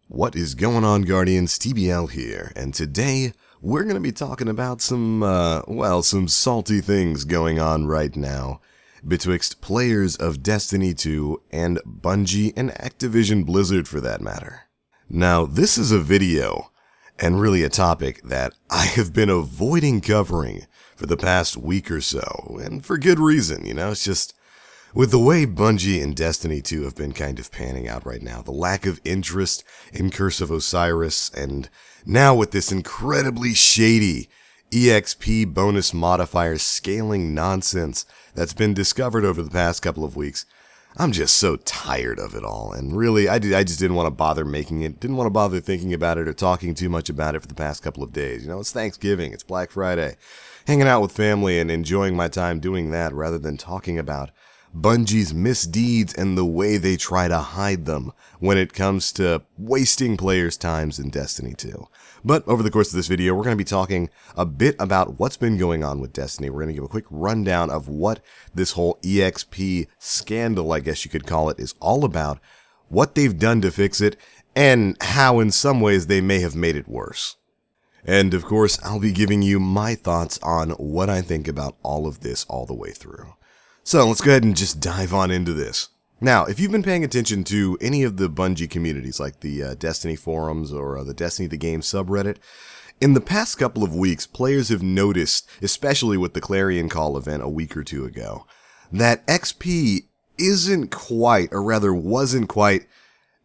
What is going on, Guardians? TBL here, and today we're going to be talking about some salty things going on right now betwixt players of Destiny 2 and Bungie and Activision Blizzard for that matter. Now, this is a video, and really a topic that I have been avoiding covering for the past week or so, and for good reason, it's just with the way Bungie and Destiny 2 have been kind of panning out right now, the lack of interest in Curse of Osiris, and now with this incredibly shady EXP bonus modifier scaling nonsense that's been discovered over the past couple of weeks, I'm just so tired of it all, and really, I just didn't want to bother making it, didn't want to bother thinking about it or talking too much about it for the past couple of days. It's Thanksgiving, it's Black Friday, hanging out with family and enjoying my time doing that rather than talking about Bungie's misdeeds and the way they try to hide them when it comes to wasting players' times in Destiny 2. But over the course of this video, we're going to be talking a bit about what's been going on with Destiny. We're going to give a quick rundown of what this whole EXP scandal, I guess you could call it, is all about, what they've done to fix it, and how in some ways they may have made it worse. And of course, I'll be giving you my thoughts on what I think about all of this all the way through. So let's go ahead and just dive on into this. Now, if you've been paying attention to any of the Bungie communities, like the Destiny forums or the Destiny the Game subreddit, in the past couple of weeks, players have noticed, especially with the Clarion Call event a week or two ago, that XP isn't quite, or rather wasn't quite,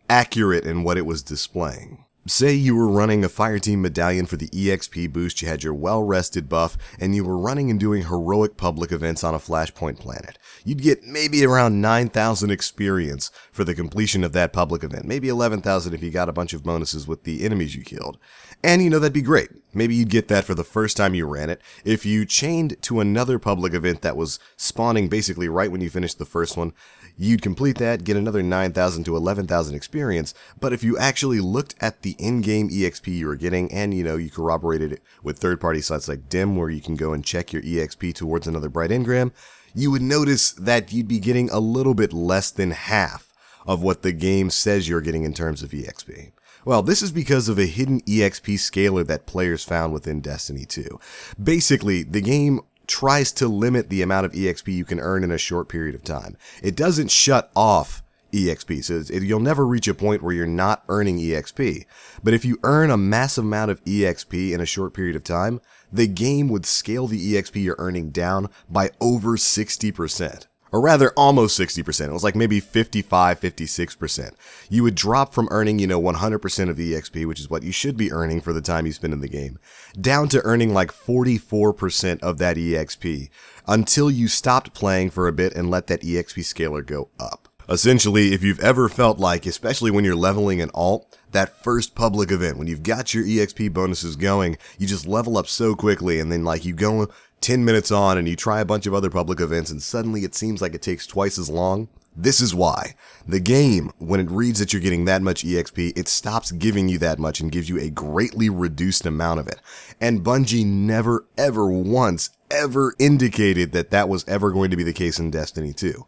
accurate in what it was displaying. Say you were running a Fireteam medallion for the EXP boost, you had your well-rested buff, and you were running and doing heroic public events on a Flashpoint planet. You'd get maybe around 9,000 experience for the completion of that public event, maybe 11,000 if you got a bunch of bonuses with the enemies you killed. And that'd be great. Maybe you'd get that for the first time you ran it. If you chained to another public event that was spawning basically right when you finished the first one, you'd complete that, get another 9,000 to 11,000 experience, but if you actually looked at the in-game EXP you were getting, and you corroborated it with third-party sites like Dim, where you can go and check your EXP towards another bright engram, you would notice that you'd be getting a little bit less than half of what the game says you're getting in terms of EXP. Well, this is because of a hidden EXP scaler that players found within Destiny 2. Basically, the game tries to limit the amount of EXP you can earn in a short period of time. It doesn't shut off EXP, so you'll never reach a point where you're not earning EXP. But if you earn a massive amount of EXP in a short period of time, the game would scale the EXP you're earning down by over 60%. Or rather, almost 60%. It was like maybe 55, 56%. You would drop from earning, 100% of the EXP, which is what you should be earning for the time you spend in the game, down to earning like 44% of that EXP until you stopped playing for a bit and let that EXP scaler go up. Essentially, if you've ever felt like, especially when you're leveling an alt, that first public event, when you've got your EXP bonuses going, you just level up so quickly, and then you go 10 minutes on and you try a bunch of other public events and suddenly it seems like it takes twice as long. This is why. The game, when it reads that you're getting that much EXP, it stops giving you that much and gives you a greatly reduced amount of it. And Bungie never, ever once, ever indicated that that was ever going to be the case in Destiny 2.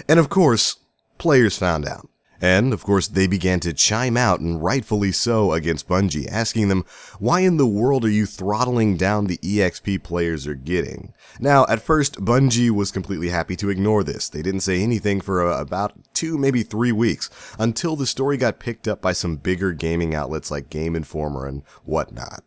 And of course, players found out. And, of course, they began to chime out, and rightfully so, against Bungie, asking them, why in the world are you throttling down the EXP players are getting? Now, at first, Bungie was completely happy to ignore this. They didn't say anything for about 2, maybe 3 weeks, until the story got picked up by some bigger gaming outlets like Game Informer and whatnot.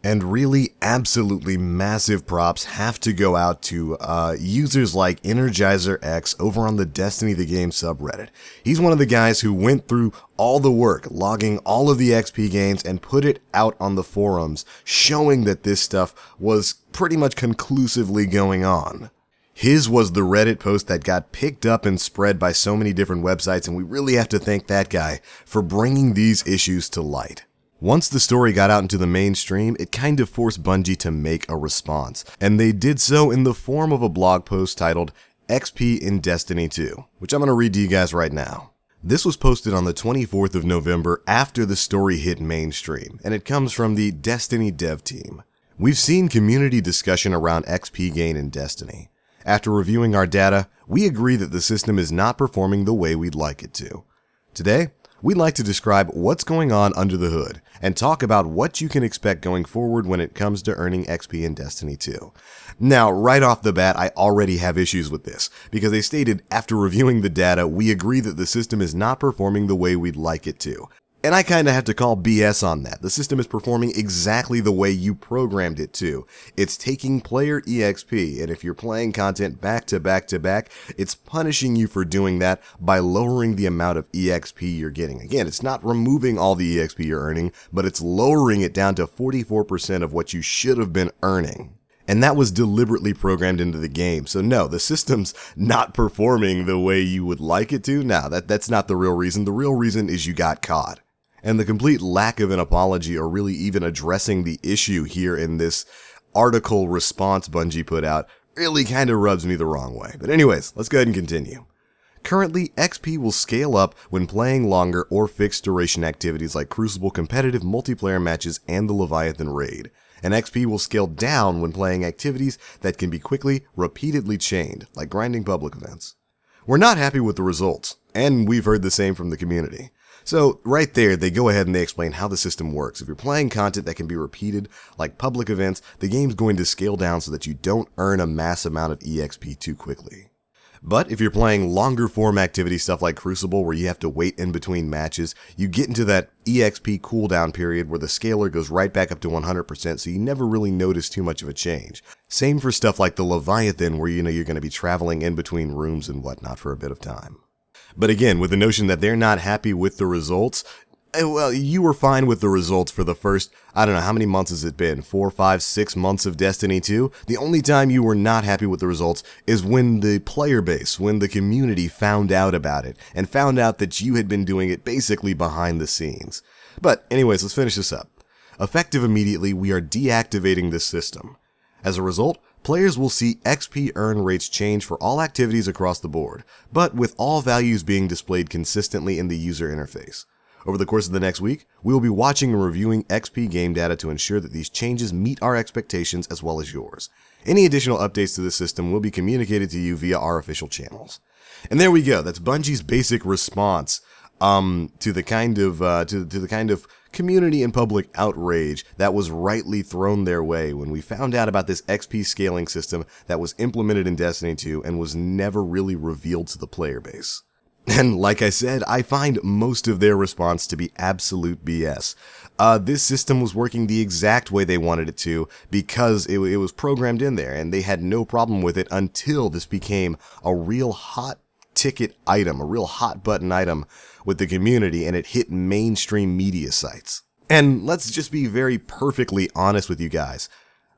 And really, absolutely massive props have to go out to users like Energizer X over on the Destiny the Game subreddit. He's one of the guys who went through all the work, logging all of the XP gains, and put it out on the forums, showing that this stuff was pretty much conclusively going on. His was the Reddit post that got picked up and spread by so many different websites, and we really have to thank that guy for bringing these issues to light. Once the story got out into the mainstream, it kind of forced Bungie to make a response, and they did so in the form of a blog post titled XP in Destiny 2, which I'm going to read to you guys right now. This was posted on the 24th of November after the story hit mainstream, and it comes from the Destiny dev team. We've seen community discussion around XP gain in Destiny. After reviewing our data, we agree that the system is not performing the way we'd like it to. Today, we'd like to describe what's going on under the hood and talk about what you can expect going forward when it comes to earning XP in Destiny 2. Now, right off the bat, I already have issues with this, because they stated after reviewing the data, we agree that the system is not performing the way we'd like it to. And I kinda have to call BS on that. The system is performing exactly the way you programmed it to. It's taking player EXP, and if you're playing content back to back to back, it's punishing you for doing that by lowering the amount of EXP you're getting. Again, it's not removing all the EXP you're earning, but it's lowering it down to 44% of what you should have been earning. And that was deliberately programmed into the game. So no, the system's not performing the way you would like it to. No, that's not the real reason. The real reason is you got caught. And the complete lack of an apology or really even addressing the issue here in this article response Bungie put out really kind of rubs me the wrong way. But anyways, let's go ahead and continue. Currently, XP will scale up when playing longer or fixed duration activities like Crucible competitive multiplayer matches and the Leviathan raid. And XP will scale down when playing activities that can be quickly, repeatedly chained, like grinding public events. We're not happy with the results, and we've heard the same from the community. So right there, they go ahead and they explain how the system works. If you're playing content that can be repeated, like public events, the game's going to scale down so that you don't earn a mass amount of EXP too quickly. But if you're playing longer form activity stuff like Crucible where you have to wait in between matches, you get into that EXP cooldown period where the scaler goes right back up to 100%, so you never really notice too much of a change. Same for stuff like the Leviathan where you're going to be traveling in between rooms and whatnot for a bit of time. But again, with the notion that they're not happy with the results, well, you were fine with the results for the first, I don't know, how many months has it been? 4, 5, 6 months of Destiny 2? The only time you were not happy with the results is when the player base, when the community found out about it, and found out that you had been doing it basically behind the scenes. But anyways, let's finish this up. Effective immediately, we are deactivating this system. As a result, players will see XP earn rates change for all activities across the board, but with all values being displayed consistently in the user interface. Over the course of the next week, we will be watching and reviewing XP game data to ensure that these changes meet our expectations as well as yours. Any additional updates to the system will be communicated to you via our official channels. And there we go. That's Bungie's basic response to the kind of community and public outrage that was rightly thrown their way when we found out about this XP scaling system that was implemented in Destiny 2 and was never really revealed to the player base. And like I said, I find most of their response to be absolute BS. This system was working the exact way they wanted it to because it was programmed in there, and they had no problem with it until this became a real hot ticket item, a real hot button item with the community, and it hit mainstream media sites. And let's just be very perfectly honest with you guys.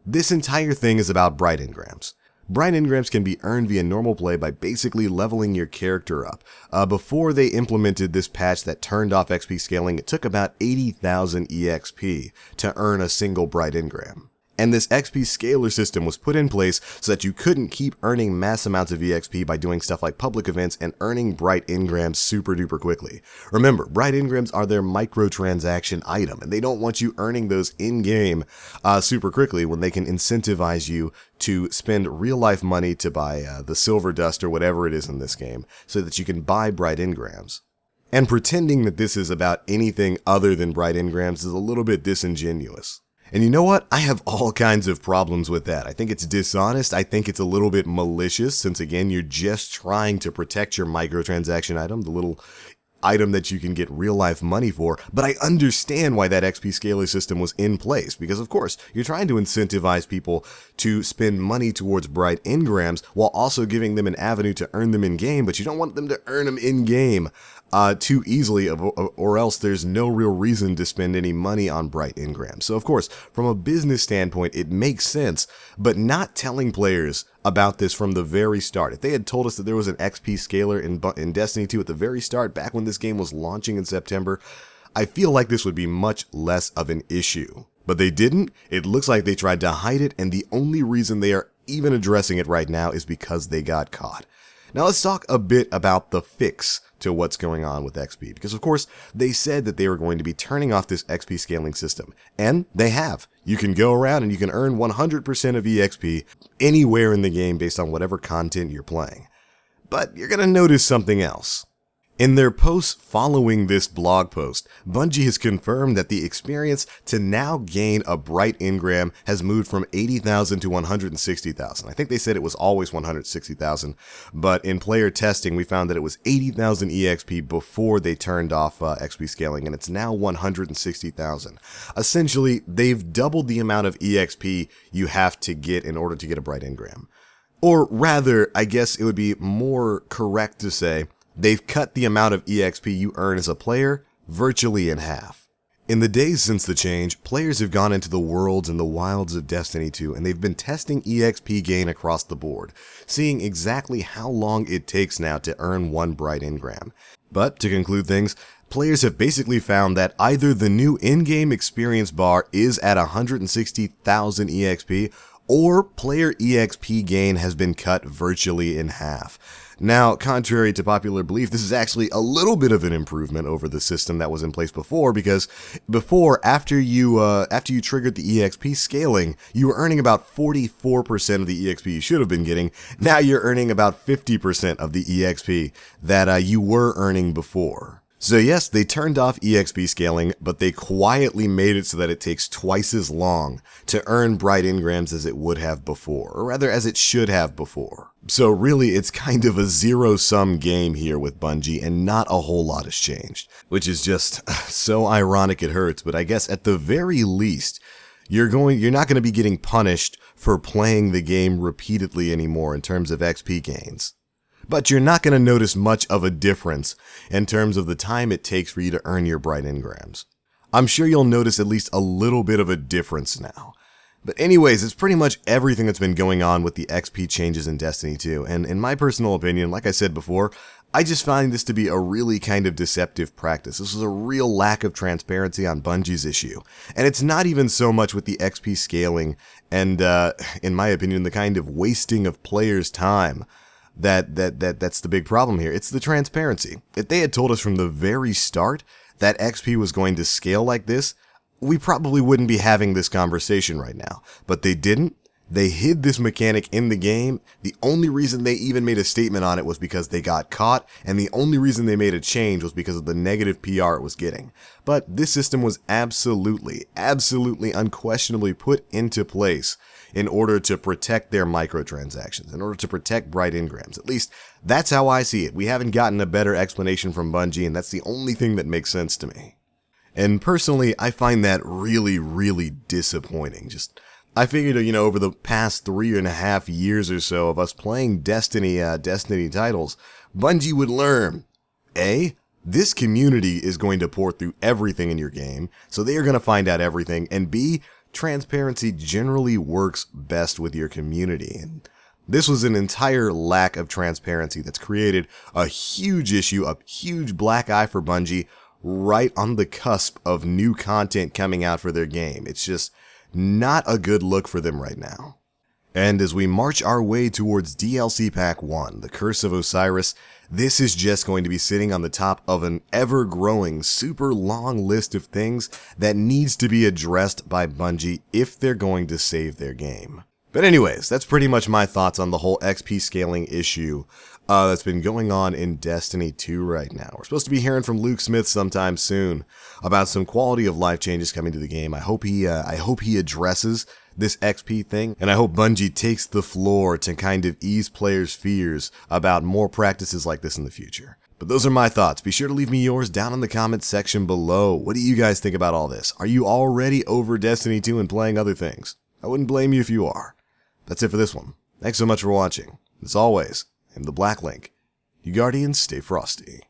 This entire thing is about bright engrams. Bright engrams can be earned via normal play by basically leveling your character up. Before they implemented this patch that turned off XP scaling, it took about 80,000 EXP to earn a single bright engram. And this XP scaler system was put in place so that you couldn't keep earning mass amounts of EXP by doing stuff like public events and earning bright engrams super duper quickly. Remember, bright engrams are their microtransaction item, and they don't want you earning those in-game super quickly when they can incentivize you to spend real-life money to buy the silver dust or whatever it is in this game so that you can buy bright engrams. And pretending that this is about anything other than bright engrams is a little bit disingenuous. And you know what? I have all kinds of problems with that. I think it's dishonest. I think it's a little bit malicious since, again, you're just trying to protect your microtransaction item, the little item that you can get real-life money for. But I understand why that XP scaler system was in place because, of course, you're trying to incentivize people to spend money towards bright engrams while also giving them an avenue to earn them in-game, but you don't want them to earn them in-game too easily, or else there's no real reason to spend any money on bright engrams. So of course, from a business standpoint, it makes sense, but not telling players about this from the very start. If they had told us that there was an XP scaler in Destiny 2 at the very start, back when this game was launching in September, I feel like this would be much less of an issue. But they didn't. It looks like they tried to hide it, and the only reason they are even addressing it right now is because they got caught. Now let's talk a bit about the fix to what's going on with XP, because of course they said that they were going to be turning off this XP scaling system, and they have. You can go around and you can earn 100% of EXP anywhere in the game based on whatever content you're playing. But you're going to notice something else. In their posts following this blog post, Bungie has confirmed that the experience to now gain a bright engram has moved from 80,000 to 160,000. I think they said it was always 160,000, but in player testing we found that it was 80,000 EXP before they turned off XP scaling, and it's now 160,000. Essentially, they've doubled the amount of EXP you have to get in order to get a bright engram. Or rather, I guess it would be more correct to say, they've cut the amount of EXP you earn as a player virtually in half. In the days since the change, players have gone into the worlds and the wilds of Destiny 2, and they've been testing EXP gain across the board, seeing exactly how long it takes now to earn one bright engram. But to conclude things, players have basically found that either the new in-game experience bar is at 160,000 EXP, or player EXP gain has been cut virtually in half. Now, contrary to popular belief, this is actually a little bit of an improvement over the system that was in place before, because before, after you triggered the EXP scaling, you were earning about 44% of the EXP you should have been getting. Now you're earning about 50% of the EXP that you were earning before. So yes, they turned off EXP scaling, but they quietly made it so that it takes twice as long to earn bright engrams as it would have before, or rather as it should have before. So really, it's kind of a zero-sum game here with Bungie, and not a whole lot has changed. Which is just so ironic it hurts, but I guess at the very least, you're not going to be getting punished for playing the game repeatedly anymore in terms of XP gains. But you're not going to notice much of a difference in terms of the time it takes for you to earn your bright engrams. I'm sure you'll notice at least a little bit of a difference now. But anyways, it's pretty much everything that's been going on with the XP changes in Destiny 2, and in my personal opinion, like I said before, I just find this to be a really kind of deceptive practice. This was a real lack of transparency on Bungie's issue. And it's not even so much with the XP scaling and, in my opinion, the kind of wasting of players' time that's the big problem here. It's the transparency. If they had told us from the very start that XP was going to scale like this, we probably wouldn't be having this conversation right now. But they didn't. They hid this mechanic in the game. The only reason they even made a statement on it was because they got caught, and the only reason they made a change was because of the negative PR it was getting. But this system was absolutely, unquestionably put into place in order to protect their microtransactions, in order to protect bright engrams. At least, that's how I see it. We haven't gotten a better explanation from Bungie, and that's the only thing that makes sense to me. And personally, I find that really disappointing. I figured, over the past 3.5 years or so of us playing Destiny titles, Bungie would learn, A, this community is going to pour through everything in your game, so they are going to find out everything, and B, transparency generally works best with your community. And this was an entire lack of transparency that's created a huge issue, a huge black eye for Bungie right on the cusp of new content coming out for their game. It's just not a good look for them right now. And as we march our way towards DLC Pack 1, The Curse of Osiris, this is just going to be sitting on the top of an ever-growing, super long list of things that needs to be addressed by Bungie if they're going to save their game. But anyways, that's pretty much my thoughts on the whole XP scaling issue that's been going on in Destiny 2 right now. We're supposed to be hearing from Luke Smith sometime soon about some quality of life changes coming to the game. I hope he addresses this XP thing, and I hope Bungie takes the floor to kind of ease players' fears about more practices like this in the future. But those are my thoughts. Be sure to leave me yours down in the comments section below. What do you guys think about all this? Are you already over Destiny 2 and playing other things? I wouldn't blame you if you are. That's it for this one. Thanks so much for watching. As always, I'm TheBlackLink. You Guardians, stay frosty.